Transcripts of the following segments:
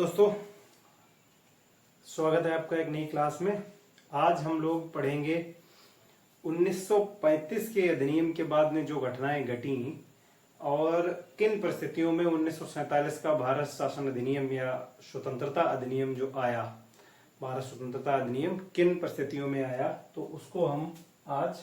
दोस्तों, स्वागत है आपका एक नई क्लास में। आज हम लोग पढ़ेंगे 1935 के अधिनियम के बाद में जो घटनाएं घटी और किन परिस्थितियों में 1947 का भारत शासन अधिनियम या स्वतंत्रता अधिनियम जो आया, भारत स्वतंत्रता अधिनियम किन परिस्थितियों में आया, तो उसको हम आज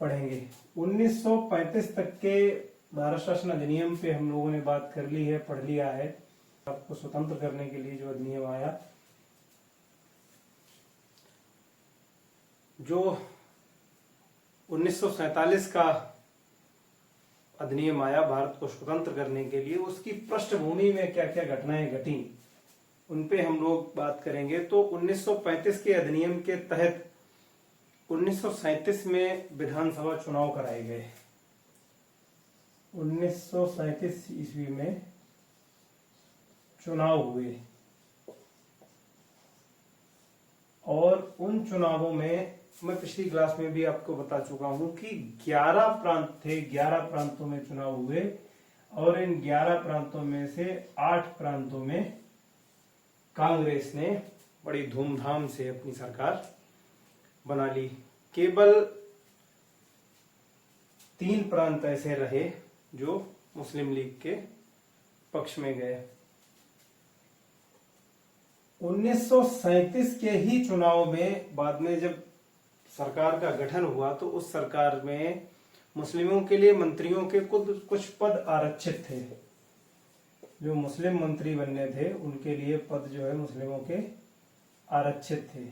पढ़ेंगे। 1935 तक के भारत शासन अधिनियम पे हम लोगों ने बात कर ली है, पढ़ लिया है। आपको स्वतंत्र करने के लिए जो अधिनियम आया, जो 1947 का अधिनियम आया भारत को स्वतंत्र करने के लिए, उसकी पृष्ठभूमि में क्या क्या घटनाएं घटी उन पे हम लोग बात करेंगे। तो 1935 के अधिनियम के तहत 1937 में विधानसभा चुनाव कराए गए। 1937 ईस्वी में चुनाव हुए और उन चुनावों में मैं पिछली क्लास में भी आपको बता चुका हूं कि 11 प्रांत थे, 11 प्रांतों में चुनाव हुए और इन 11 प्रांतों में से 8 प्रांतों में कांग्रेस ने बड़ी धूमधाम से अपनी सरकार बना ली। केवल 3 प्रांत ऐसे रहे जो मुस्लिम लीग के पक्ष में गए। 1937 के ही चुनाव में बाद में जब सरकार का गठन हुआ तो उस सरकार में मुस्लिमों के लिए मंत्रियों के कुछ पद आरक्षित थे। जो मुस्लिम मंत्री बनने थे उनके लिए पद जो है मुस्लिमों के आरक्षित थे,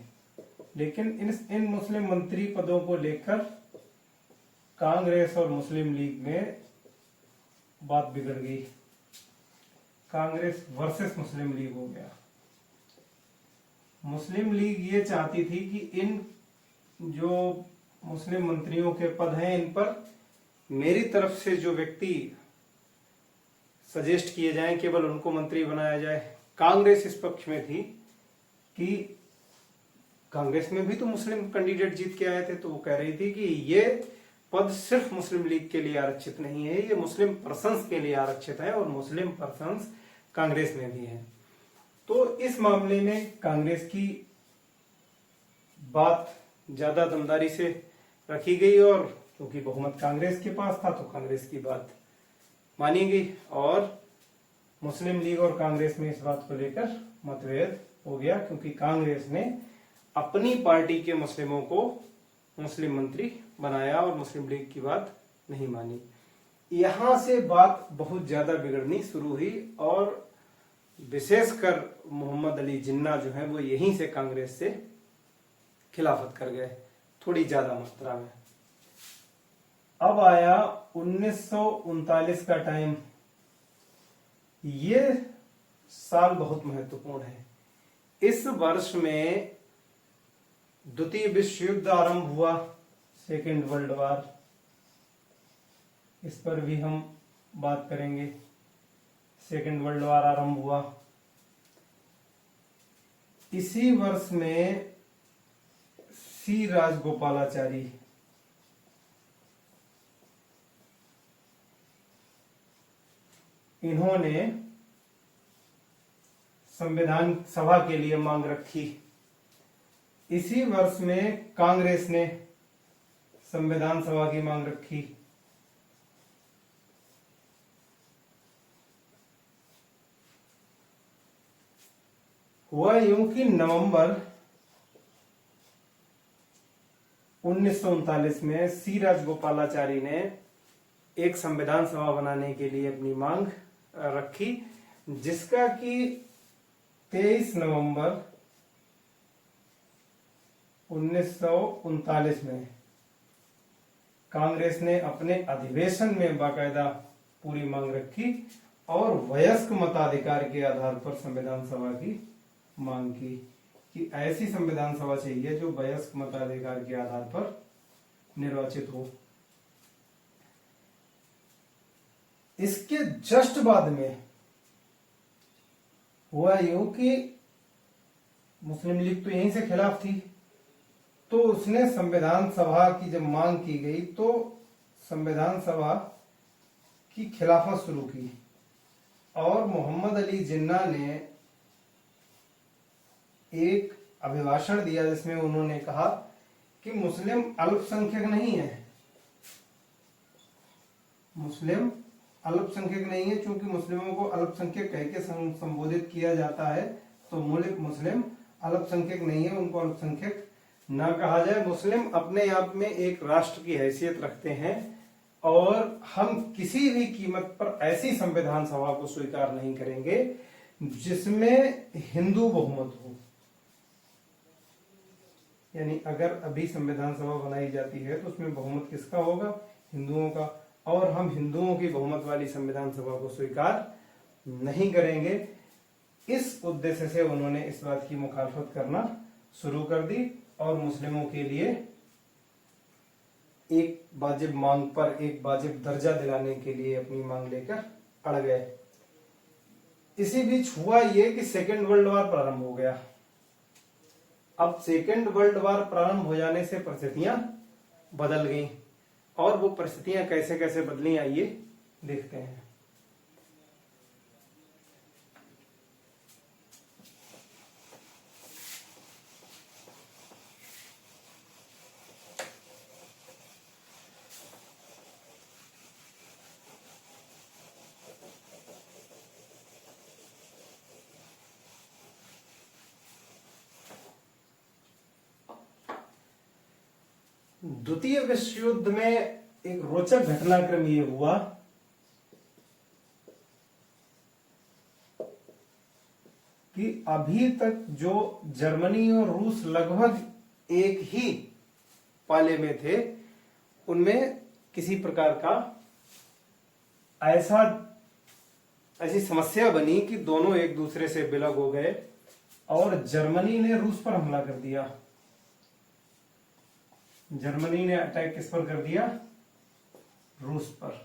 लेकिन इन मुस्लिम मंत्री पदों को लेकर कांग्रेस और मुस्लिम लीग में बात बिगड़ गई। कांग्रेस वर्सेस मुस्लिम लीग हो गया। मुस्लिम लीग ये चाहती थी कि इन जो मुस्लिम मंत्रियों के पद हैं इन पर मेरी तरफ से जो व्यक्ति सजेस्ट किए जाएं केवल उनको मंत्री बनाया जाए। कांग्रेस इस पक्ष में थी कि कांग्रेस में भी तो मुस्लिम कैंडिडेट जीत के आए थे, तो वो कह रही थी कि ये पद सिर्फ मुस्लिम लीग के लिए आरक्षित नहीं है, ये मुस्लिम पर्सन्स के लिए आरक्षित है और मुस्लिम पर्सन्स कांग्रेस में भी हैं। तो इस मामले में कांग्रेस की बात ज्यादा दमदारी से रखी गई और क्योंकि बहुमत कांग्रेस के पास था तो कांग्रेस की बात मानी गई और मुस्लिम लीग और कांग्रेस में इस बात को लेकर मतभेद हो गया, क्योंकि कांग्रेस ने अपनी पार्टी के मुस्लिमों को मुस्लिम मंत्री बनाया और मुस्लिम लीग की बात नहीं मानी। यहां से बात बहुत ज्यादा बिगड़नी शुरू हुई और विशेषकर मोहम्मद अली जिन्ना जो है वो यहीं से कांग्रेस से खिलाफत कर गए, थोड़ी ज्यादा मात्रा में। अब आया 1939 का टाइम। ये साल बहुत महत्वपूर्ण है। इस वर्ष में द्वितीय विश्व युद्ध आरंभ हुआ, सेकेंड वर्ल्ड वॉर। इस पर भी हम बात करेंगे। सेकेंड वर्ल्ड वॉर आरंभ हुआ। इसी वर्ष में सी राजगोपालाचारी इन्होंने संविधान सभा के लिए मांग रखी। इसी वर्ष में कांग्रेस ने संविधान सभा की मांग रखी। हुआ यूं कि नवंबर 1939 में सी राजगोपालाचारी ने एक संविधान सभा बनाने के लिए अपनी मांग रखी, जिसका कि 23 नवंबर 1939 में कांग्रेस ने अपने अधिवेशन में बाकायदा पूरी मांग रखी और वयस्क मताधिकार के आधार पर संविधान सभा की मांग की कि ऐसी संविधान सभा चाहिए जो वयस्क मताधिकार के आधार पर निर्वाचित हो। इसके जस्ट बाद में हुआ यूं कि मुस्लिम लीग तो यहीं से खिलाफ थी, तो उसने संविधान सभा की जब मांग की गई तो संविधान सभा की खिलाफत शुरू की और मोहम्मद अली जिन्ना ने एक अभिभाषण दिया जिसमें उन्होंने कहा कि मुस्लिम अल्पसंख्यक नहीं है, मुस्लिम अल्पसंख्यक नहीं है, क्योंकि मुस्लिमों को अल्पसंख्यक कह के संबोधित किया जाता है, तो मुस्लिम अल्पसंख्यक नहीं है, उनको अल्पसंख्यक ना कहा जाए। मुस्लिम अपने आप में एक राष्ट्र की हैसियत रखते हैं और हम किसी भी कीमत पर ऐसी संविधान सभा को स्वीकार नहीं करेंगे जिसमें हिंदू बहुमत हो। यानी अगर अभी संविधान सभा बनाई जाती है तो उसमें बहुमत किसका होगा? हिंदुओं का, और हम हिंदुओं की बहुमत वाली संविधान सभा को स्वीकार नहीं करेंगे। इस उद्देश्य से उन्होंने इस बात की मुखालफत करना शुरू कर दी और मुस्लिमों के लिए एक वाजिब मांग पर एक वाजिब दर्जा दिलाने के लिए अपनी मांग लेकर अड़ गए। इसी बीच हुआ ये कि सेकेंड वर्ल्ड वॉर प्रारंभ हो गया। अब सेकेंड वर्ल्ड वॉर प्रारंभ हो जाने से परिस्थितियां बदल गईं, और वो परिस्थितियां कैसे कैसे बदली आइए देखते हैं। द्वितीय विश्व युद्ध में एक रोचक घटनाक्रम ये हुआ कि अभी तक जो जर्मनी और रूस लगभग एक ही पाले में थे, उनमें किसी प्रकार का ऐसी समस्या बनी कि दोनों एक दूसरे से विलग हो गए और जर्मनी ने रूस पर हमला कर दिया। जर्मनी ने अटैक किस पर कर दिया? रूस पर।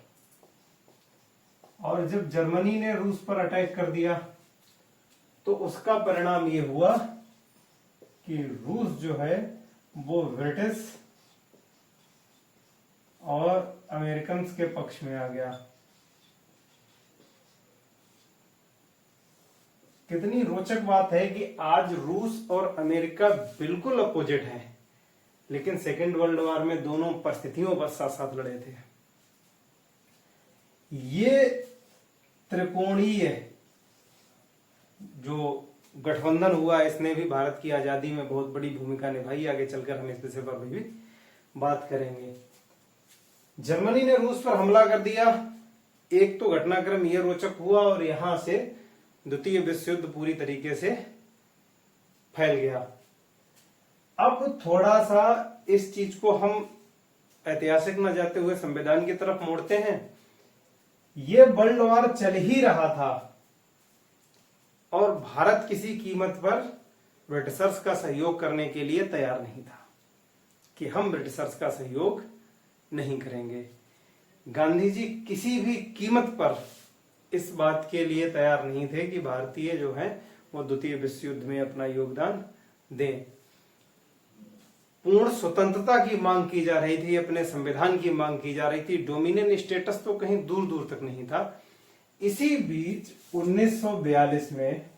और जब जर्मनी ने रूस पर अटैक कर दिया तो उसका परिणाम ये हुआ कि रूस जो है वो ब्रिटिश और अमेरिकन के पक्ष में आ गया। कितनी रोचक बात है कि आज रूस और अमेरिका बिल्कुल अपोजिट हैं, लेकिन सेकेंड वर्ल्ड वॉर में दोनों परिस्थितियों पर साथ साथ लड़े थे। ये त्रिकोणीय जो गठबंधन हुआ, इसने भी भारत की आजादी में बहुत बड़ी भूमिका निभाई। आगे चलकर हम इस विषय पर भी बात करेंगे। जर्मनी ने रूस पर हमला कर दिया, एक तो घटनाक्रम यह रोचक हुआ, और यहां से द्वितीय विश्व युद्ध पूरी तरीके से फैल गया। अब थोड़ा सा इस चीज को हम ऐतिहासिक न जाते हुए संविधान की तरफ मोड़ते हैं। ये वर्ल्ड वॉर चल ही रहा था और भारत किसी कीमत पर ब्रिटिशर्स का सहयोग करने के लिए तैयार नहीं था कि हम ब्रिटिशर्स का सहयोग नहीं करेंगे। गांधी जी किसी भी कीमत पर इस बात के लिए तैयार नहीं थे कि भारतीय जो हैं वो द्वितीय विश्व युद्ध में अपना योगदान दें। पूर्ण स्वतंत्रता की मांग की जा रही थी, अपने संविधान की मांग की जा रही थी। डोमिनियन स्टेटस तो कहीं दूर दूर तक नहीं था। इसी बीच 1942 में,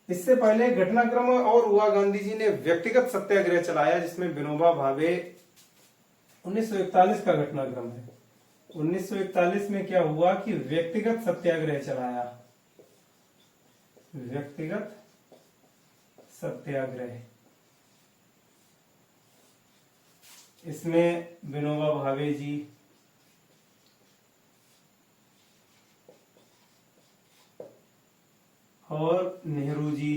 इससे पहले घटनाक्रम और हुआ, गांधी जी ने व्यक्तिगत सत्याग्रह चलाया जिसमें विनोबा भावे, 1941 का घटनाक्रम है। 1941 में क्या हुआ कि व्यक्तिगत सत्याग्रह चलाया, व्यक्तिगत सत्याग्रह। इसमें विनोबा भावे जी, और नेहरू जी,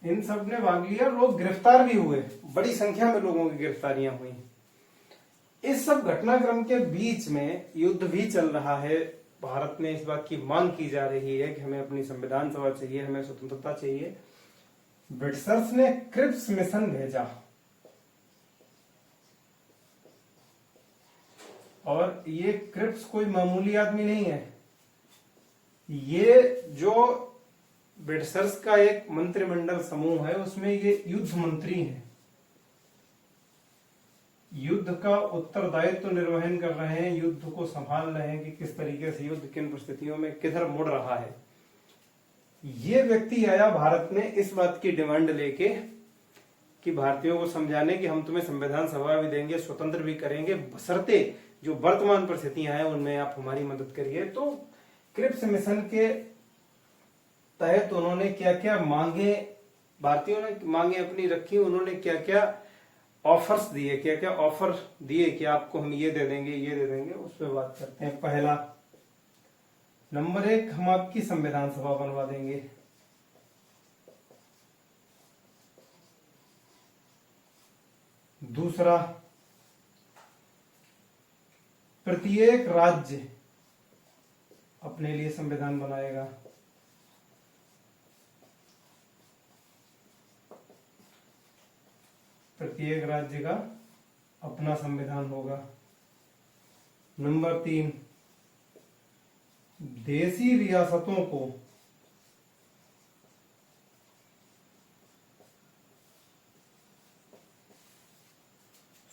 इन सब ने भाग लिया। लोग गिरफ्तार भी हुए, बड़ी संख्या में लोगों की गिरफ्तारियां हुई। इस सब घटनाक्रम के बीच में युद्ध भी चल रहा है। भारत में इस बात की मांग की जा रही है कि हमें अपनी संविधान सभा चाहिए, हमें स्वतंत्रता चाहिए। ब्रिटिशर्स ने क्रिप्स मिशन भेजा, और ये क्रिप्स कोई मामूली आदमी नहीं है। ये जो ब्रिटिशर्स का एक मंत्रिमंडल समूह है, उसमें ये युद्ध मंत्री हैं। युद्ध का उत्तरदायित्व निर्वहन कर रहे हैं, युद्ध को संभाल रहे हैं कि किस तरीके से युद्ध किन परिस्थितियों में किधर मुड़ रहा है। ये व्यक्ति आया भारत में इस बात की डिमांड लेके कि भारतीयों को समझाने कि हम तुम्हें संविधान सभा भी देंगे, स्वतंत्र भी करेंगे, बशर्ते जो वर्तमान परिस्थितियां हैं उनमें आप हमारी मदद करिए। तो क्रिप्स मिशन के तहत उन्होंने क्या क्या मांगे, भारतीयों ने मांगे अपनी रखी, उन्होंने क्या क्या ऑफर्स दिए, क्या क्या ऑफर दिए कि आपको हम ये दे देंगे, ये दे देंगे, उस पर बात करते हैं। पहला नंबर 1, हम आपकी संविधान सभा बनवा देंगे। दूसरा, प्रत्येक राज्य अपने लिए संविधान बनाएगा। प्रत्येक राज्य का अपना संविधान होगा। नंबर 3, देशी रियासतों को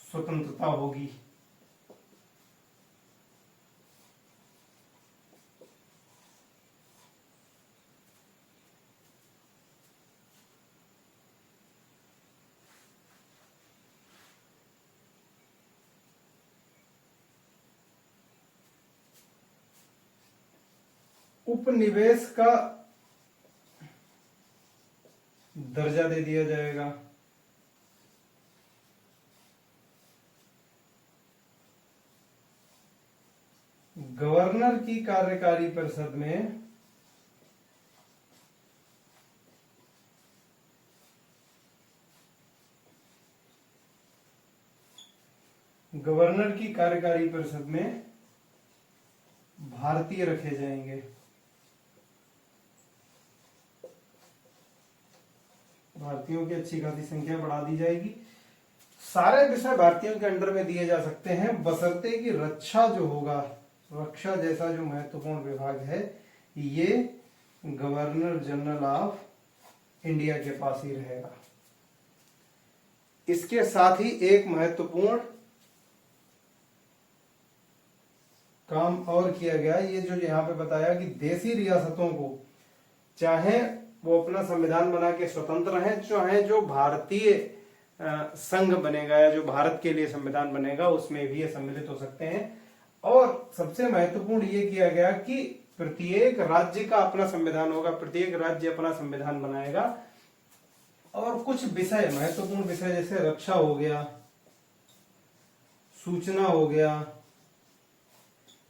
स्वतंत्रता होगी। उपनिवेश का दर्जा दे दिया जाएगा। गवर्नर की कार्यकारी परिषद में भारतीय रखे जाएंगे। भारतीयों की अच्छी खासी संख्या बढ़ा दी जाएगी। सारे विषय भारतीयों के अंडर में दिए जा सकते हैं, बशर्ते कि रक्षा जो होगा, रक्षा जैसा जो महत्वपूर्ण विभाग है, ये गवर्नर जनरल ऑफ इंडिया के पास ही रहेगा। इसके साथ ही एक महत्वपूर्ण काम और किया गया, ये जो यहाँ पे बताया कि देशी रियासतों को चाहे वो अपना संविधान बना के स्वतंत्र हैं, चाहे जो भारतीय संघ बनेगा या जो भारत के लिए संविधान बनेगा उसमें भी ये सम्मिलित हो सकते हैं। और सबसे महत्वपूर्ण ये किया गया कि प्रत्येक राज्य का अपना संविधान होगा, प्रत्येक राज्य अपना संविधान बनाएगा। और कुछ विषय, महत्वपूर्ण विषय जैसे रक्षा हो गया, सूचना हो गया,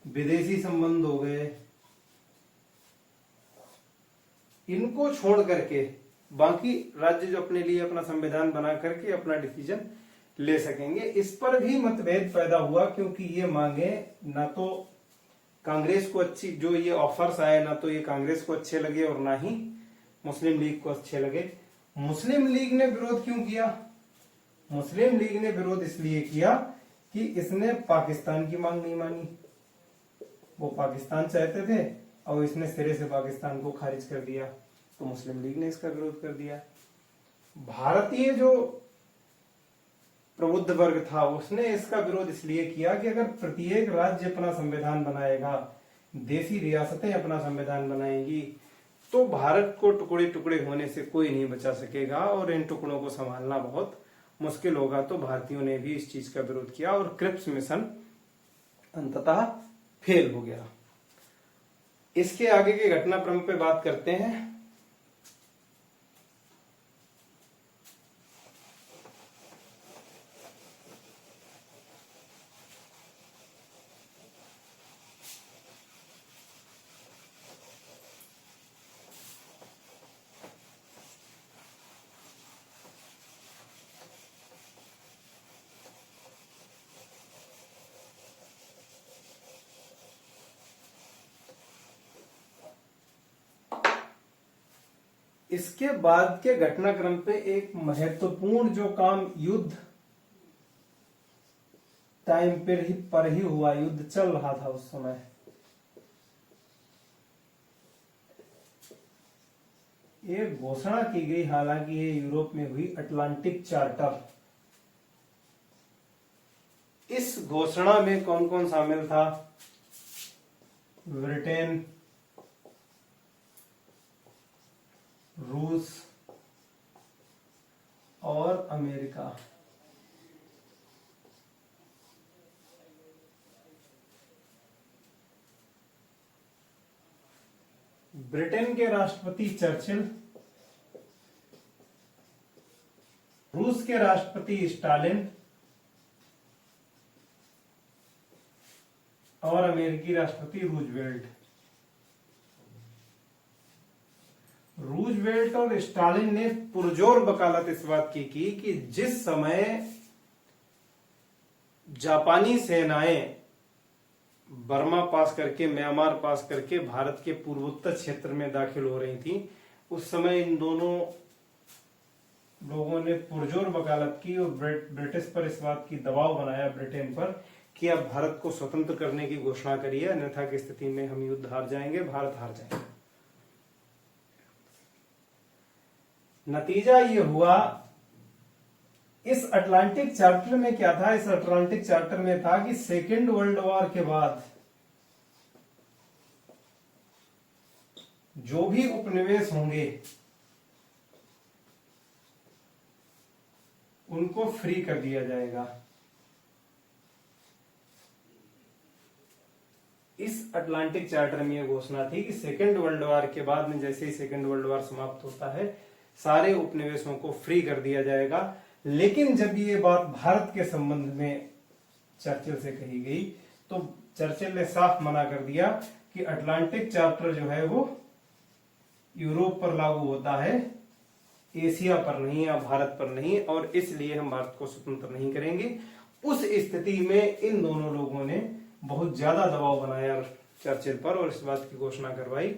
विदेशी संबंध हो गए, इनको छोड़ करके बाकी राज्य जो अपने लिए अपना संविधान बना करके अपना डिसीजन ले सकेंगे। इस पर भी मतभेद पैदा हुआ, क्योंकि ये मांगे ना तो कांग्रेस को अच्छी, जो ये ऑफर्स आए ना तो ये कांग्रेस को अच्छे लगे और ना ही मुस्लिम लीग को अच्छे लगे। मुस्लिम लीग ने विरोध क्यों किया? मुस्लिम लीग ने विरोध इसलिए किया कि इसने पाकिस्तान की मांग नहीं मानी। वो पाकिस्तान चाहते थे और इसने सिरे से पाकिस्तान को खारिज कर दिया, तो मुस्लिम लीग ने इसका विरोध कर दिया। भारतीय जो प्रबुद्ध वर्ग था उसने इसका विरोध इसलिए किया कि अगर प्रत्येक राज्य अपना संविधान बनाएगा, देशी रियासतें अपना संविधान बनाएंगी, तो भारत को टुकड़े टुकड़े होने से कोई नहीं बचा सकेगा और इन टुकड़ों को संभालना बहुत मुश्किल होगा। तो भारतीयों ने भी इस चीज का विरोध किया और क्रिप्स मिशन अंततः फेल हो गया। इसके आगे के घटनाक्रम पे बात करते हैं। इसके बाद के घटनाक्रम पे एक महत्वपूर्ण जो काम युद्ध टाइम पर ही हुआ, युद्ध चल रहा था उस समय, ये घोषणा की गई, हालांकि ये यूरोप में हुई, अटलांटिक चार्टर। इस घोषणा में कौन कौन शामिल था? ब्रिटेन, रूस और अमेरिका। ब्रिटेन के राष्ट्रपति चर्चिल, रूस के राष्ट्रपति स्टालिन और अमेरिकी राष्ट्रपति रूजवेल्ट। रूजवेल्ट और स्टालिन ने पुरजोर वकालत इस बात की कि जिस समय जापानी सेनाएं बर्मा पास करके, म्यांमार पास करके भारत के पूर्वोत्तर क्षेत्र में दाखिल हो रही थी, उस समय इन दोनों लोगों ने पुरजोर वकालत की और ब्रिटिश पर इस बात की दबाव बनाया, ब्रिटेन पर, कि अब भारत को स्वतंत्र करने की घोषणा करिए, अन्यथा की स्थिति में हम युद्ध हार जाएंगे, भारत हार जाएंगे। नतीजा ये हुआ, इस अटलांटिक चार्टर में क्या था? इस अटलांटिक चार्टर में था कि सेकेंड वर्ल्ड वॉर के बाद जो भी उपनिवेश होंगे उनको फ्री कर दिया जाएगा। इस अटलांटिक चार्टर में यह घोषणा थी कि सेकेंड वर्ल्ड वॉर के बाद में, जैसे ही सेकेंड वर्ल्ड वॉर समाप्त होता है, सारे उपनिवेशों को फ्री कर दिया जाएगा। लेकिन जब ये बात भारत के संबंध में चर्चिल से कही गई तो चर्चिल ने साफ मना कर दिया कि अटलांटिक चार्टर जो है वो यूरोप पर लागू होता है, एशिया पर नहीं या भारत पर नहीं, और इसलिए हम भारत को स्वतंत्र नहीं करेंगे। उस स्थिति में इन दोनों लोगों ने बहुत ज्यादा दबाव बनाया चर्चिल पर और इस बात की घोषणा करवाई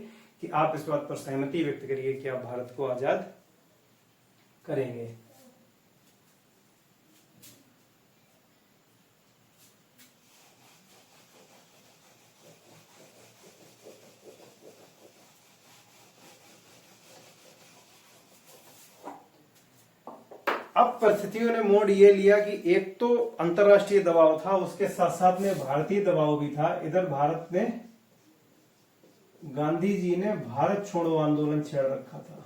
कि आप इस बात पर सहमति व्यक्त करिए कि आप भारत को आजाद करेंगे। अब परिस्थितियों ने मोड़ ये लिया कि एक तो अंतरराष्ट्रीय दबाव था, उसके साथ साथ में भारतीय दबाव भी था। इधर भारत ने, गांधी जी ने भारत छोड़ो आंदोलन छेड़ रखा था।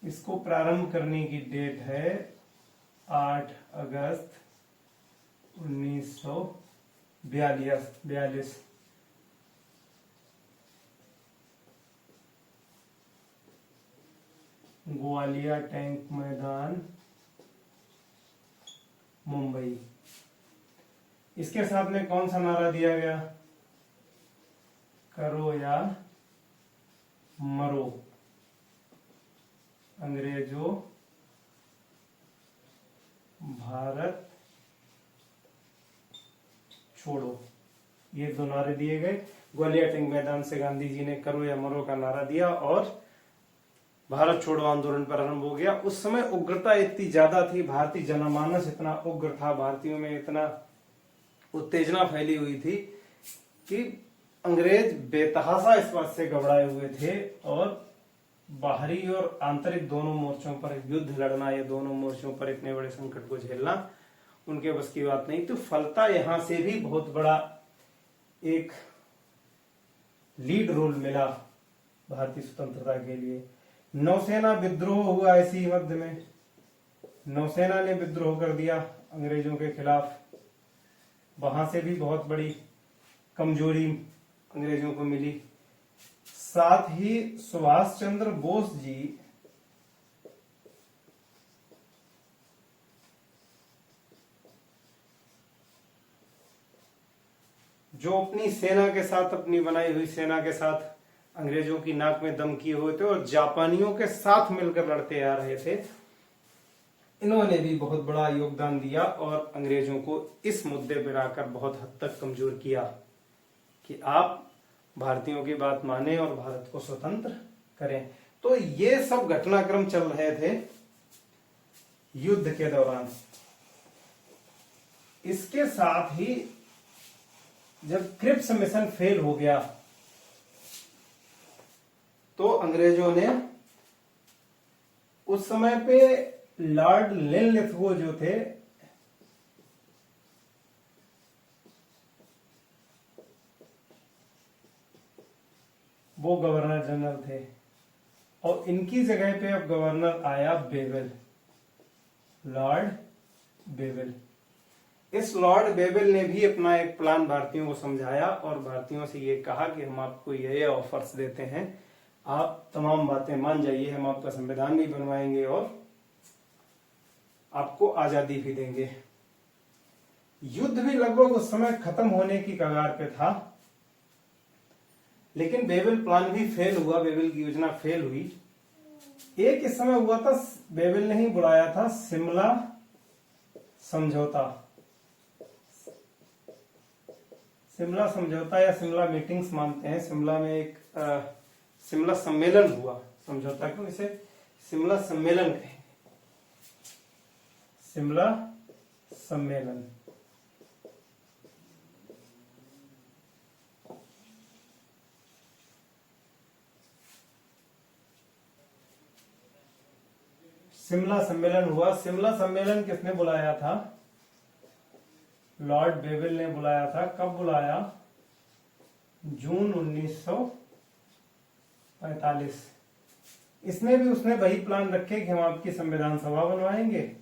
इसको प्रारंभ करने की डेट है 8 अगस्त 1942। ग्वालियर टैंक मैदान, मुंबई। इसके साथ में कौन सा नारा दिया गया? करो या मरो, अंग्रेजों भारत छोड़ो। ये दो नारे दिए गए। ग्वालियर टैंक मैदान से गांधी जी ने करो या मरो का नारा दिया और भारत छोड़ो आंदोलन प्रारंभ हो गया। उस समय उग्रता इतनी ज्यादा थी, भारतीय जनमानस इतना उग्र था, भारतीयों में इतना उत्तेजना फैली हुई थी कि अंग्रेज बेतहाशा इस बात से घबराए हुए थे और बाहरी और आंतरिक दोनों मोर्चों पर युद्ध लड़ना, या दोनों मोर्चों पर इतने बड़े संकट को झेलना उनके बस की बात नहीं। तो फलता यहां से भी बहुत बड़ा एक लीड रोल मिला भारतीय स्वतंत्रता के लिए। नौसेना विद्रोह हुआ इसी मध्य में, नौसेना ने विद्रोह कर दिया अंग्रेजों के खिलाफ। वहां से भी बहुत बड़ी कमजोरी अंग्रेजों को मिली। साथ ही सुभाष चंद्र बोस जी जो अपनी सेना के साथ, अपनी बनाई हुई सेना के साथ अंग्रेजों की नाक में दम किए हुए थे और जापानियों के साथ मिलकर लड़ते आ रहे थे, इन्होंने भी बहुत बड़ा योगदान दिया और अंग्रेजों को इस मुद्दे पर आकर बहुत हद तक कमजोर किया कि आप भारतीयों की बात माने और भारत को स्वतंत्र करें। तो ये सब घटनाक्रम चल रहे थे युद्ध के दौरान। इसके साथ ही जब क्रिप्स मिशन फेल हो गया तो अंग्रेजों ने उस समय पे लॉर्ड लिनलिथगो जो थे, वो गवर्नर जनरल थे, और इनकी जगह पे अब गवर्नर आया बेवेल, लॉर्ड बेवेल। इस लॉर्ड बेवेल ने भी अपना एक प्लान भारतीयों को समझाया और भारतीयों से ये कहा कि हम आपको ये ऑफर्स देते हैं, आप तमाम बातें मान जाइए, हम आपका संविधान भी बनवाएंगे और आपको आजादी भी देंगे। युद्ध भी लगभग उस समय खत्म होने की कगार पे था, लेकिन बेवेल प्लान भी फेल हुआ, बेवेल की योजना फेल हुई। एक इस समय हुआ था, बेवेल ने ही बुलाया था शिमला समझौता, शिमला समझौता या शिमला मीटिंग्स मानते हैं। शिमला में एक शिमला सम्मेलन हुआ, समझौता क्यों, इसे शिमला सम्मेलन कहेंगे, शिमला सम्मेलन। शिमला सम्मेलन हुआ। शिमला सम्मेलन किसने बुलाया था? लॉर्ड बेवेल ने बुलाया था। कब बुलाया? जून 1945। इसमें भी उसने वही प्लान रखे कि हम आपकी संविधान सभा बनवाएंगे,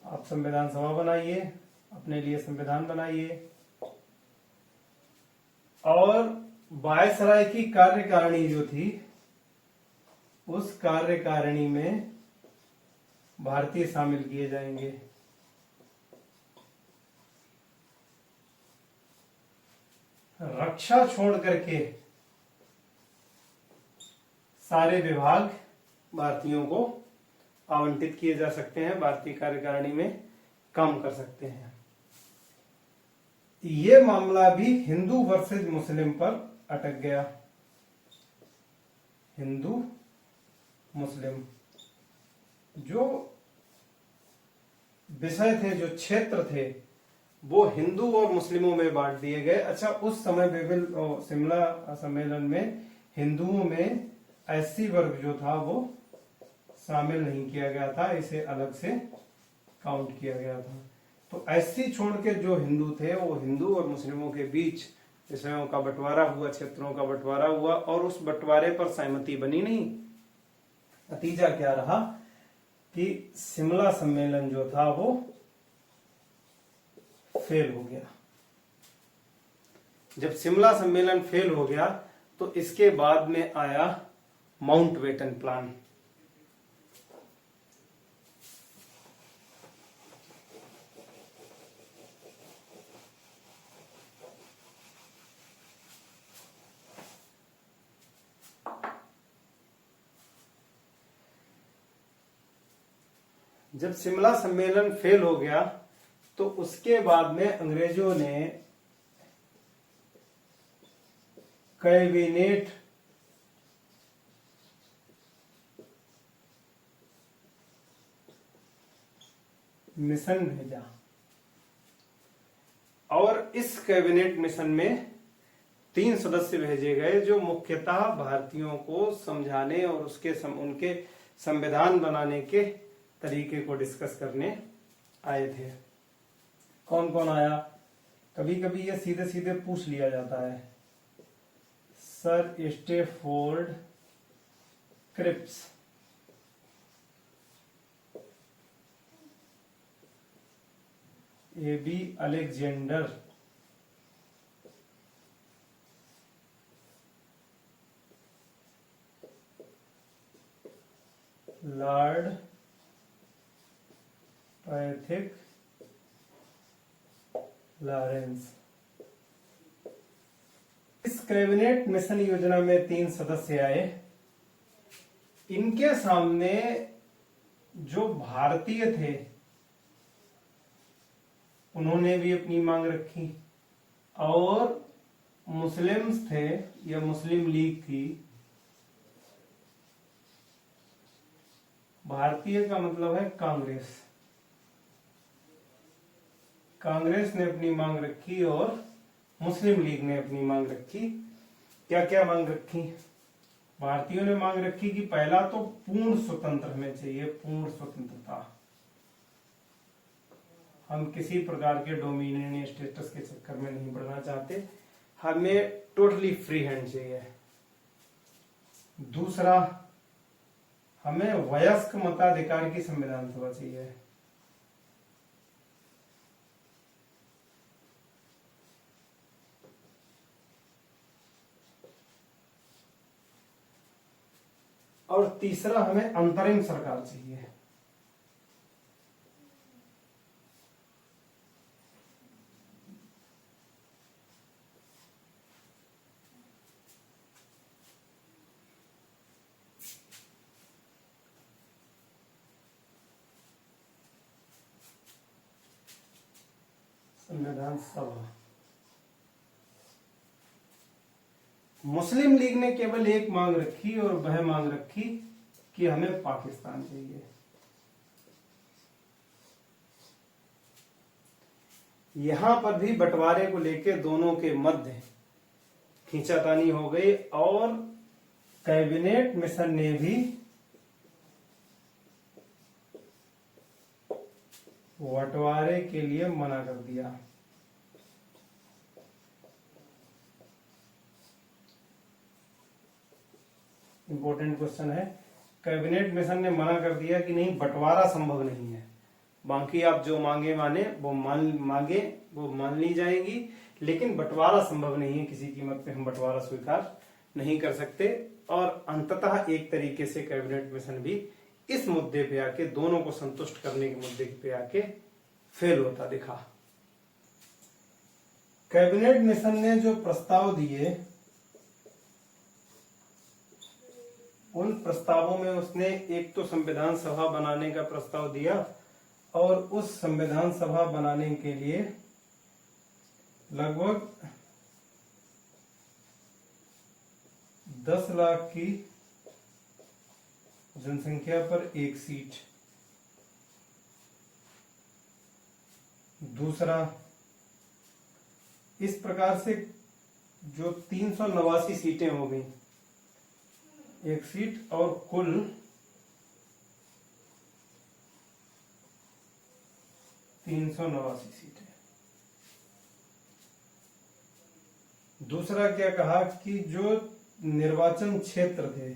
आप संविधान सभा बनाइए, अपने लिए संविधान बनाइए, और वायसराय की कार्यकारिणी जो थी, उस कार्यकारिणी में भारतीय शामिल किए जाएंगे। रक्षा छोड़ करके सारे विभाग भारतीयों को आवंटित किए जा सकते हैं, भारतीय कार्यकारिणी में काम कर सकते हैं। ये मामला भी हिंदू वर्सेज मुस्लिम पर अटक गया। हिंदू मुस्लिम जो विषय थे, जो क्षेत्र थे, वो हिंदू और मुस्लिमों में बांट दिए गए। अच्छा, उस समय बेबिल शिमला सम्मेलन में हिंदुओं में एससी वर्ग जो था वो शामिल नहीं किया गया था, इसे अलग से काउंट किया गया था। तो एससी छोड़ के जो हिंदू थे, वो हिंदू और मुस्लिमों के बीच विषयों का बंटवारा हुआ, क्षेत्रों का बंटवारा हुआ, और उस बंटवारे पर सहमति बनी नहीं। नतीजा क्या रहा कि शिमला सम्मेलन जो था वो फेल हो गया। जब शिमला सम्मेलन फेल हो गया तो इसके बाद में आया माउंटबेटन प्लान। जब शिमला सम्मेलन फेल हो गया तो उसके बाद में अंग्रेजों ने कैबिनेट मिशन भेजा, और इस कैबिनेट मिशन में 3 सदस्य भेजे गए जो मुख्यतः भारतीयों को समझाने और उनके संविधान बनाने के तरीके को डिस्कस करने आए थे। कौन कौन आया? कभी कभी ये सीधे सीधे पूछ लिया जाता है। Sir Stafford Cripps, A B Alexander, Lord Pethick Lawrence. इस कैबिनेट मिशन योजना में 3 सदस्य आए। इनके सामने जो भारतीय थे उन्होंने भी अपनी मांग रखी, और मुस्लिम्स थे या मुस्लिम लीग थी। भारतीय का मतलब है कांग्रेस। कांग्रेस ने अपनी मांग रखी और मुस्लिम लीग ने अपनी मांग रखी। क्या क्या मांग रखी? भारतीयों ने मांग रखी कि पहला तो पूर्ण स्वतंत्र हमें चाहिए, पूर्ण स्वतंत्रता। हम किसी प्रकार के डोमिनियन स्टेटस के चक्कर में नहीं पड़ना चाहते। हमें टोटली फ्री हैंड चाहिए। दूसरा, हमें वयस्क मताधिकार की संविधान सभा चाहिए। और तीसरा, हमें अंतरिम सरकार चाहिए। संविधान सभा। मुस्लिम लीग ने केवल एक मांग रखी और वह मांग रखी कि हमें पाकिस्तान चाहिए। यहां पर भी बंटवारे को लेकर दोनों के मध्य खींचातानी हो गई और कैबिनेट मिशन ने भी बंटवारे के लिए मना कर दिया। इंपॉर्टेंट क्वेश्चन है, कैबिनेट मिशन ने मना कर दिया कि नहीं, बंटवारा संभव नहीं है। बाकी आप जो मांगे वो मान ली जाएगी, लेकिन बंटवारा संभव नहीं है, किसी कीमत पे हम बंटवारा स्वीकार नहीं कर सकते। और अंततः एक तरीके से कैबिनेट मिशन भी इस मुद्दे पे आके, दोनों को संतुष्ट करने के मुद्दे पे आके फेल होता दिखा। कैबिनेट मिशन ने जो प्रस्ताव दिए, उन प्रस्तावों में उसने एक तो संविधान सभा बनाने का प्रस्ताव दिया और उस संविधान सभा बनाने के लिए लगभग 10 लाख की जनसंख्या पर एक सीट। दूसरा, इस प्रकार से जो 389 सीटें हो गई, एक सीट, और कुल 389 सीटें। दूसरा क्या कहा कि जो निर्वाचन क्षेत्र थे,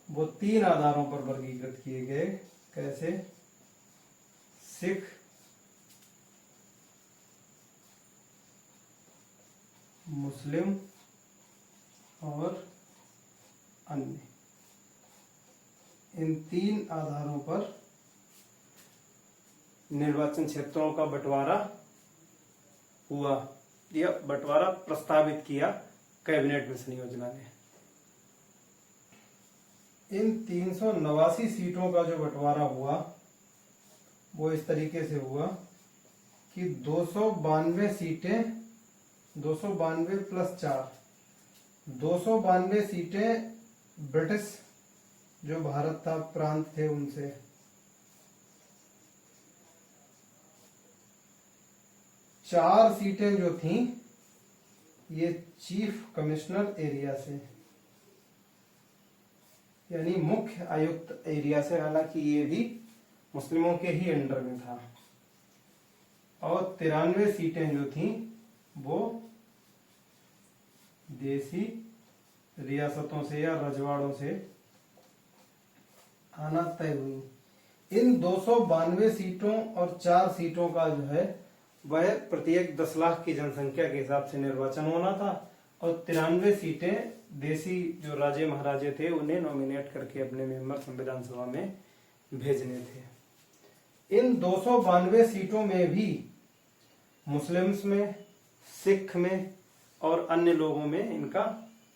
वो 3 आधारों पर वर्गीकृत किए गए। कैसे? सिख, मुस्लिम और अन्य। इन 3 आधारों पर निर्वाचन क्षेत्रों का बंटवारा हुआ, या बंटवारा प्रस्तावित किया कैबिनेट मिशन योजना ने। इन 389 सीटों का जो बंटवारा हुआ वो इस तरीके से हुआ कि 292 सीटें, 292 प्लस 4, 292 सीटें ब्रिटिश जो भारत था प्रांत थे उनसे, 4 सीटें जो थीं ये चीफ कमिश्नर एरिया से, यानी मुख्य आयुक्त एरिया से, हालांकि ये भी मुस्लिमों के ही अंडर में था। और 93 सीटें जो थीं वो देसी रियासतों से या रजवाड़ों से आना तय हुई। इन 292 सीटों और 4 सीटों का जो है वह प्रत्येक 10 लाख की जनसंख्या के हिसाब से निर्वाचन होना था, और 93 सीटें देसी जो राजे महाराजे थे उन्हें नॉमिनेट करके अपने मेंबर संविधान सभा में भेजने थे। इन 292 सीटों में भी मुस्लिम्स में, सिख में और अन्य लोगों में इनका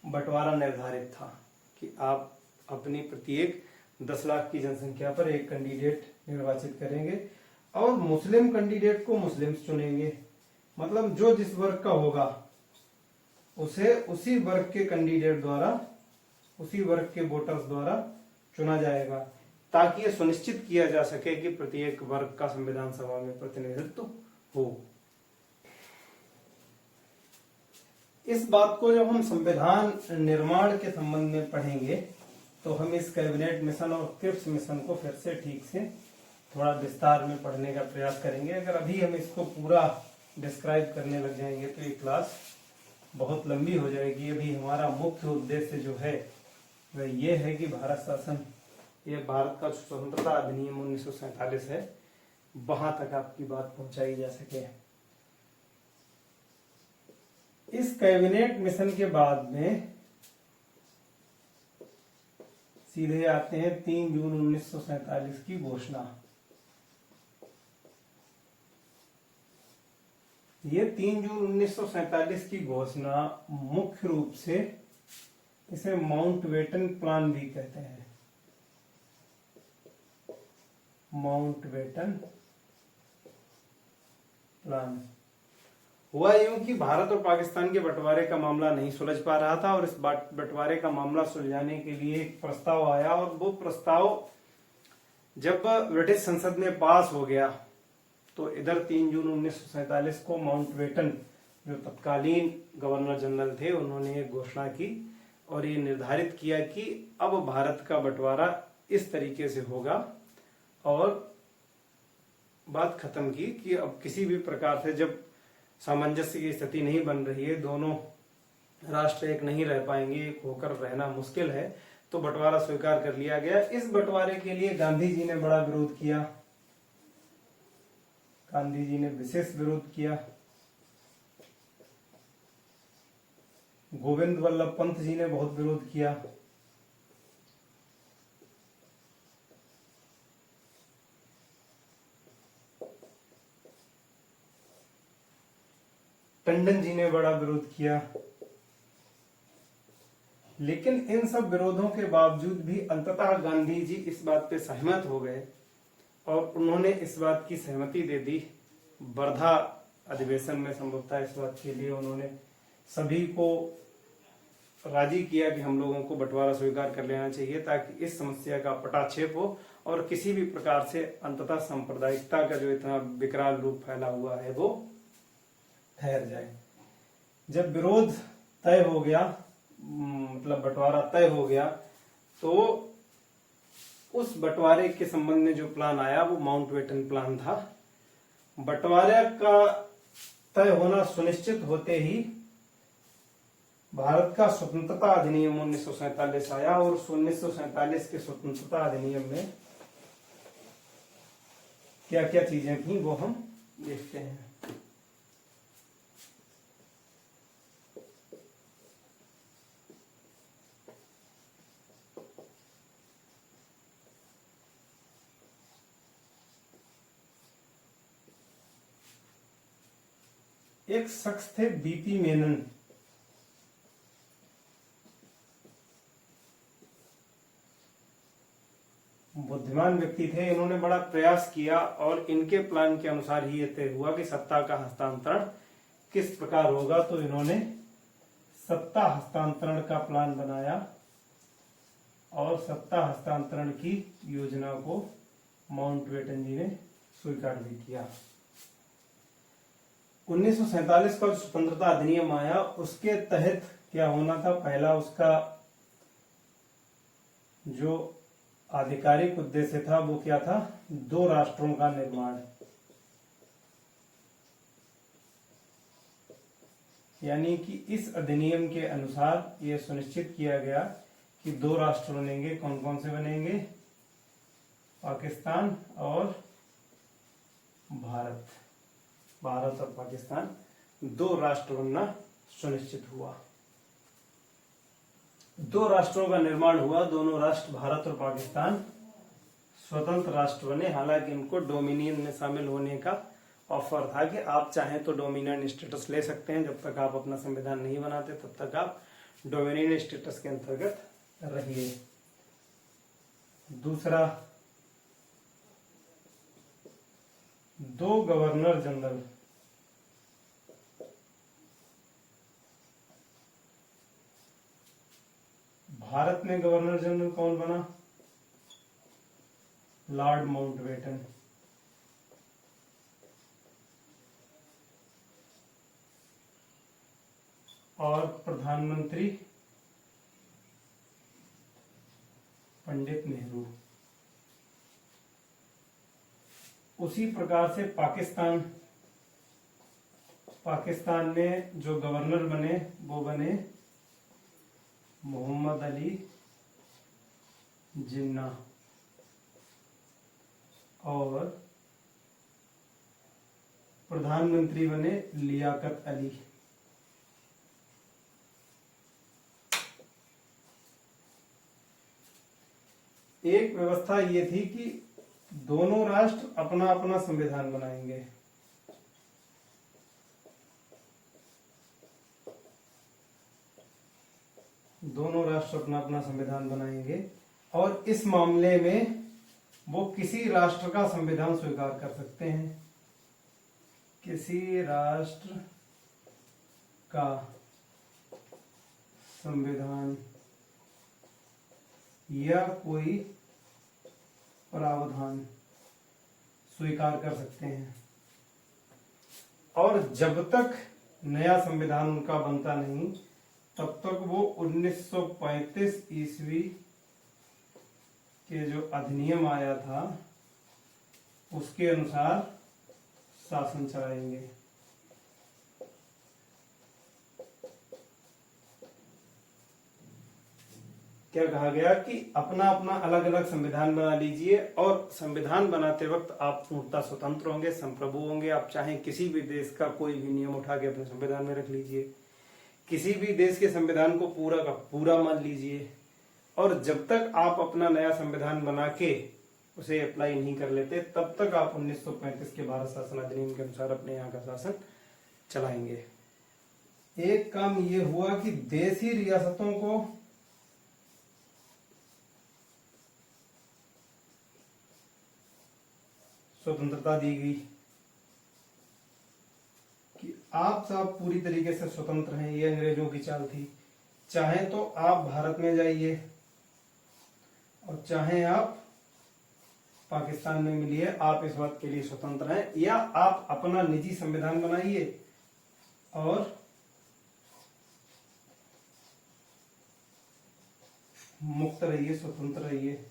बंटवारा निर्धारित था कि आप अपनी प्रत्येक 10 लाख की जनसंख्या पर एक कैंडिडेट निर्वाचित करेंगे और मुस्लिम कैंडिडेट को मुस्लिम्स चुनेंगे। मतलब जो जिस वर्ग का होगा उसे उसी वर्ग के कैंडिडेट द्वारा, उसी वर्ग के वोटर्स द्वारा चुना जाएगा, ताकि यह सुनिश्चित किया जा सके कि प्रत्येक वर्ग का संविधान सभा में प्रतिनिधित्व हो। इस बात को जब हम संविधान निर्माण के संबंध में पढ़ेंगे तो हम इस कैबिनेट मिशन और क्रिप्स मिशन को फिर से ठीक से थोड़ा विस्तार में पढ़ने का प्रयास करेंगे। अगर अभी हम इसको पूरा डिस्क्राइब करने लग जाएंगे तो ये क्लास बहुत लंबी हो जाएगी। अभी हमारा मुख्य उद्देश्य जो है वह ये है कि भारत शासन, ये भारत का स्वतंत्रता अधिनियम 1947 है, वहां तक आपकी बात पहुंचाई जा सके। इस कैबिनेट मिशन के बाद में सीधे आते हैं 3 जून 1947 की घोषणा। ये 3 जून 1947 की घोषणा मुख्य रूप से इसे माउंटबेटन प्लान भी कहते हैं। माउंटबेटन प्लान हुआ यूं कि भारत और पाकिस्तान के बंटवारे का मामला नहीं सुलझ पा रहा था और इस बंटवारे का मामला सुलझाने के लिए एक प्रस्ताव आया और वो प्रस्ताव जब ब्रिटिश संसद में पास हो गया तो इधर 3 जून 1947 को माउंटबेटन जो तत्कालीन गवर्नर जनरल थे उन्होंने एक घोषणा की और ये निर्धारित किया कि अब भारत का बंटवारा इस तरीके से होगा और बात खत्म की कि अब किसी भी प्रकार से जब सामंजस्य की स्थिति नहीं बन रही है, दोनों राष्ट्र एक नहीं रह पाएंगे, एक होकर रहना मुश्किल है, तो बंटवारा स्वीकार कर लिया गया। इस बंटवारे के लिए गांधी जी ने बड़ा विरोध किया, गांधी जी ने विशेष विरोध किया। गोविंद वल्लभ पंत जी ने बहुत विरोध किया। टंडन जी ने बड़ा विरोध किया। लेकिन इन सब विरोधों के बावजूद भी अंततः गांधी जी इस बात पे सहमत हो गए और उन्होंने इस बात की सहमति दे दी। वर्धा अधिवेशन में संभवतः इस बात के लिए उन्होंने सभी को राजी किया कि हम लोगों को बंटवारा स्वीकार कर लेना चाहिए ताकि इस समस्या का पटाक्षेप हो और किसी भी प्रकार से अंततः सांप्रदायिकता का जो इतना विकराल रूप फैला हुआ है वो ठहर जाए। जब विरोध तय हो गया, मतलब बंटवारा तय हो गया, तो उस बंटवारे के संबंध में जो प्लान आया वो माउंटबेटन प्लान था। बंटवारे का तय होना सुनिश्चित होते ही भारत का स्वतंत्रता अधिनियम 1947 आया और 1947 के स्वतंत्रता अधिनियम में क्या क्या चीजें थी वो हम देखते हैं। एक शख्स थे बीपी मेनन। बुद्धिमान व्यक्ति थे, इन्होंने बड़ा प्रयास किया और इनके प्लान के अनुसार ही यह तय हुआ कि सत्ता का हस्तांतरण किस प्रकार होगा। तो इन्होंने सत्ता हस्तांतरण का प्लान बनाया और सत्ता हस्तांतरण की योजना को माउंटबेटन जी ने स्वीकार भी किया। 1947 का जो स्वतंत्रता अधिनियम आया उसके तहत क्या होना था, पहला उसका जो आधिकारिक उद्देश्य था वो क्या था, 2 राष्ट्रों का निर्माण। यानी कि इस अधिनियम के अनुसार यह सुनिश्चित किया गया कि 2 राष्ट्र बनेंगे। कौन कौन से बनेंगे, पाकिस्तान और भारत। भारत और पाकिस्तान 2 राष्ट्र बनना सुनिश्चित हुआ। 2 राष्ट्रों का निर्माण हुआ। दोनों राष्ट्र भारत और पाकिस्तान स्वतंत्र राष्ट्र बने। हालांकि इनको डोमिनियन में शामिल होने का ऑफर था कि आप चाहें तो डोमिनियन स्टेटस ले सकते हैं, जब तक आप अपना संविधान नहीं बनाते तब तक आप डोमिनियन स्टेटस के अंतर्गत रहिए। दूसरा, 2 गवर्नर जनरल। भारत में गवर्नर जनरल कौन बना, लॉर्ड माउंटबेटन। और प्रधानमंत्री पंडित नेहरू। उसी प्रकार से पाकिस्तान में जो गवर्नर बने वो बने मोहम्मद अली जिन्ना और प्रधानमंत्री बने लियाकत अली। एक व्यवस्था ये थी कि दोनों राष्ट्र अपना अपना संविधान बनाएंगे। दोनों राष्ट्र अपना अपना संविधान बनाएंगे और इस मामले में वो किसी राष्ट्र का संविधान स्वीकार कर सकते हैं। किसी राष्ट्र का संविधान या कोई प्रावधान स्वीकार कर सकते हैं और जब तक नया संविधान उनका बनता नहीं तब तक वो 1935 ईस्वी के जो अधिनियम आया था उसके अनुसार शासन चलाएंगे। क्या कहा गया कि अपना अपना अलग अलग संविधान बना लीजिए और संविधान बनाते वक्त आप पूर्णतः स्वतंत्र होंगे, संप्रभु होंगे। आप चाहें किसी भी देश का कोई भी नियम उठा के अपने संविधान में रख लीजिए, किसी भी देश के संविधान को पूरा का पूरा मान लीजिए और जब तक आप अपना नया संविधान बना के उसे अप्लाई नहीं कर लेते तब तक आप 1935 के भारत शासन अधिनियम के अनुसार अपने यहाँ का शासन चलाएंगे। एक काम ये हुआ कि देशी रियासतों को स्वतंत्रता दी गई कि आप सब पूरी तरीके से स्वतंत्र हैं। ये अंग्रेजों की चाल थी। चाहे तो आप भारत में जाइए और चाहे आप पाकिस्तान में मिलिए, आप इस बात के लिए स्वतंत्र हैं, या आप अपना निजी संविधान बनाइए और मुक्त रहिए, स्वतंत्र रहिए,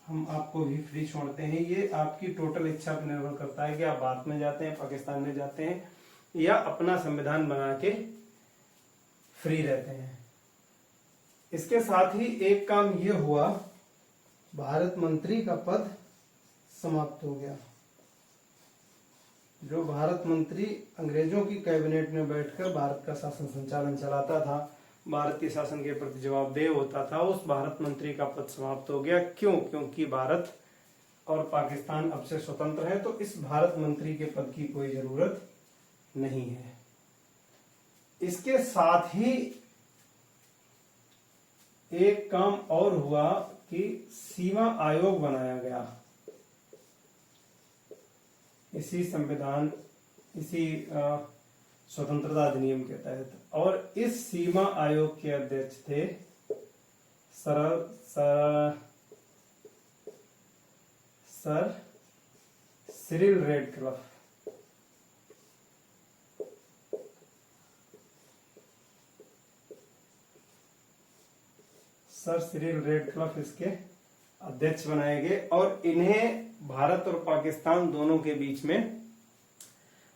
हम आपको भी फ्री छोड़ते हैं। ये आपकी टोटल इच्छा पर निर्भर करता है कि आप भारत में जाते हैं, पाकिस्तान में जाते हैं या अपना संविधान बना के फ्री रहते हैं। इसके साथ ही एक काम ये हुआ, भारत मंत्री का पद समाप्त हो गया। जो भारत मंत्री अंग्रेजों की कैबिनेट में बैठकर भारत का शासन संचालन चलाता था, भारत के शासन के प्रति जवाबदेह होता था, उस भारत मंत्री का पद समाप्त हो गया। क्यों? क्योंकि भारत और पाकिस्तान अब से स्वतंत्र है, तो इस भारत मंत्री के पद की कोई जरूरत नहीं है। इसके साथ ही एक काम और हुआ कि सीमा आयोग बनाया गया इसी स्वतंत्रता अधिनियम के तहत, और इस सीमा आयोग के अध्यक्ष थे sir Cyril Radcliffe. Sir Cyril Radcliffe इसके अध्यक्ष बनाए गए और इन्हें भारत और पाकिस्तान दोनों के बीच में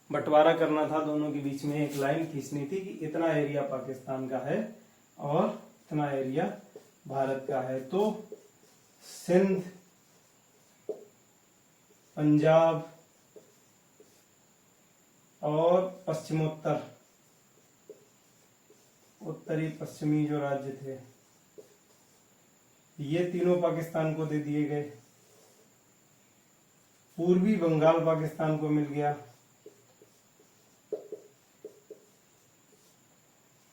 बंटवारा करना था। दोनों के बीच में एक लाइन खींचनी थी कि इतना एरिया पाकिस्तान का है और इतना एरिया भारत का है। तो सिंध, पंजाब और पश्चिमोत्तर, उत्तरी पश्चिमी जो राज्य थे, ये तीनों पाकिस्तान को दे दिए गए। पूर्वी बंगाल पाकिस्तान को मिल गया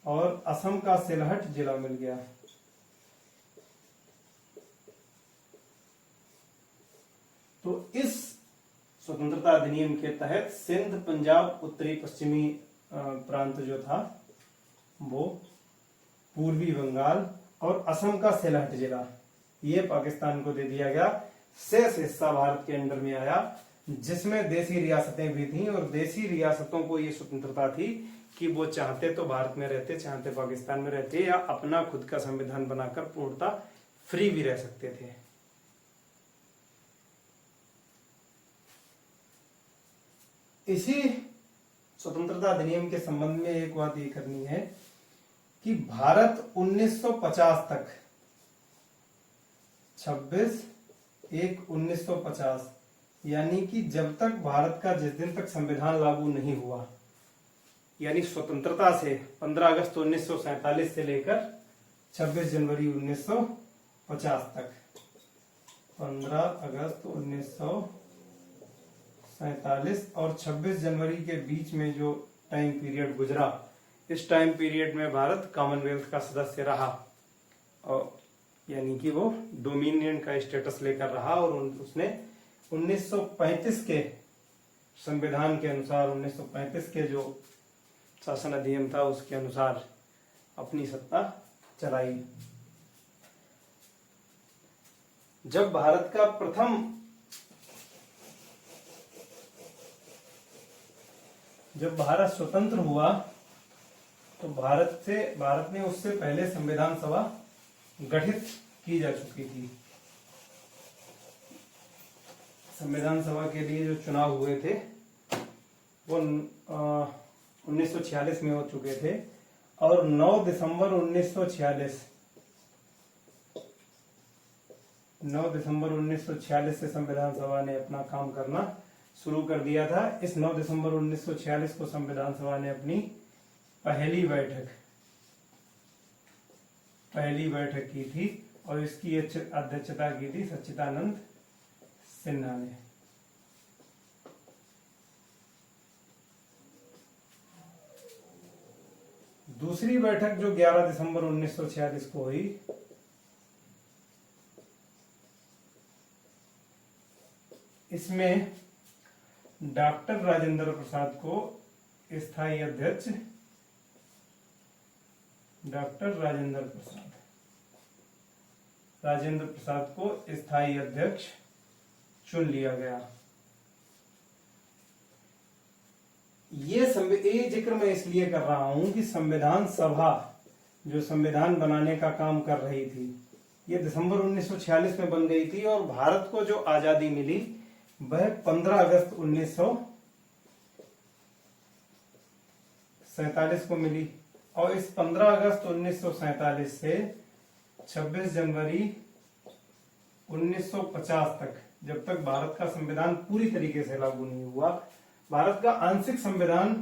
और असम का सिलहट जिला मिल गया। तो इस स्वतंत्रता अधिनियम के तहत सिंध, पंजाब, उत्तरी पश्चिमी प्रांत जो था वो पूर्वी बंगाल और असम का सिलहट जिला ये पाकिस्तान को दे दिया गया। शेष हिस्सा भारत के अंडर में आया जिसमें देसी रियासतें भी थीं और देसी रियासतों को ये स्वतंत्रता थी कि वो चाहते तो भारत में रहते, चाहते पाकिस्तान में रहते या अपना खुद का संविधान बनाकर पूर्णतः फ्री भी रह सकते थे। इसी स्वतंत्रता अधिनियम के संबंध में एक बात ये करनी है कि भारत 1950 तक 26/1/1950 यानी कि जब तक भारत का जिस दिन तक संविधान लागू नहीं हुआ, यानी स्वतंत्रता से 15 अगस्त 1947 से लेकर 26 जनवरी 1950 तक, 15 अगस्त 1947 और 26 जनवरी के बीच में जो टाइम पीरियड गुजरा, इस टाइम पीरियड में भारत कॉमनवेल्थ का सदस्य रहा और यानी कि वो डोमिनियन का स्टेटस लेकर रहा और उसने 1935 के संविधान के अनुसार, 1935 के जो शासन अधिनियम था उसके अनुसार अपनी सत्ता चलाई। जब भारत स्वतंत्र हुआ तो भारत में उससे पहले संविधान सभा गठित की जा चुकी थी। संविधान सभा के लिए जो चुनाव हुए थे वो 1946 में हो चुके थे और 9 दिसंबर 1946 से संविधान सभा ने अपना काम करना शुरू कर दिया था। इस 9 दिसंबर 1946 को संविधान सभा ने अपनी पहली बैठक की थी और इसकी अध्यक्षता की थी सच्चिदानंद सिन्हा ने। दूसरी बैठक जो 11 दिसंबर 1946 को हुई, इसमें डॉक्टर राजेंद्र प्रसाद को स्थायी अध्यक्ष, राजेंद्र प्रसाद को स्थायी अध्यक्ष चुन लिया गया। ये जिक्र मैं इसलिए कर रहा हूं कि संविधान सभा जो संविधान बनाने का काम कर रही थी, ये दिसंबर 1946 में बन गई थी और भारत को जो आजादी मिली वह 15 अगस्त 1947 को मिली और इस 15 अगस्त 1947 से 26 जनवरी 1950 तक, जब तक भारत का संविधान पूरी तरीके से लागू नहीं हुआ, भारत का आंशिक संविधान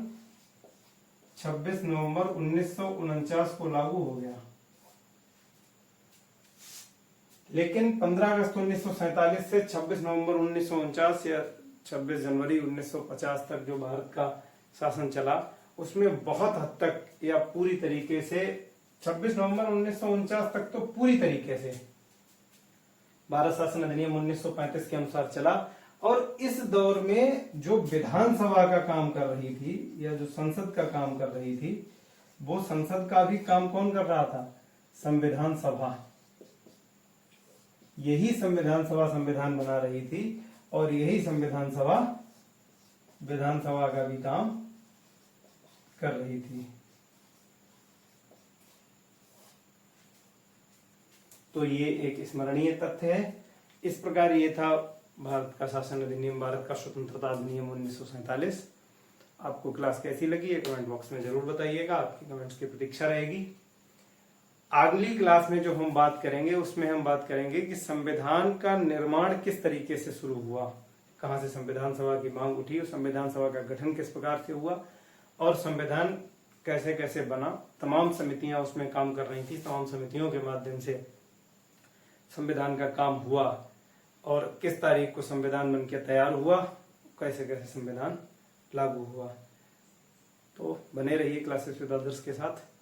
26 नवंबर 1949 को लागू हो गया। लेकिन 15 अगस्त 1947 से 26 नवंबर 1949 या 26 जनवरी 1950 तक जो भारत का शासन चला, उसमें बहुत हद तक या पूरी तरीके से 26 नवंबर 1949 तक तो पूरी तरीके से भारत शासन अधिनियम 1935 के अनुसार चला। और इस दौर में जो विधानसभा का काम कर रही थी या जो संसद का काम कर रही थी, वो संसद का भी काम कौन कर रहा था? संविधान सभा। यही संविधान सभा संविधान बना रही थी और यही संविधान सभा विधानसभा का भी काम कर रही थी। तो ये एक स्मरणीय तथ्य है। इस प्रकार ये था भारत का शासन अधिनियम, भारत का स्वतंत्रता अधिनियम 1947। आपको क्लास कैसी लगी है कमेंट बॉक्स में जरूर बताइएगा, आपकी कमेंट्स की प्रतीक्षा रहेगी। अगली क्लास में जो हम बात करेंगे उसमें हम बात करेंगे कि संविधान का निर्माण किस तरीके से शुरू हुआ, कहां से संविधान सभा की मांग उठी और संविधान सभा का गठन किस प्रकार से हुआ और संविधान कैसे कैसे बना। तमाम समितियां उसमें काम कर रही थी, तमाम समितियों के माध्यम से संविधान का काम हुआ और किस तारीख को संविधान बनकर तैयार हुआ, कैसे कैसे संविधान लागू हुआ। तो बने रहिए क्लासेस विद अदर्स के साथ।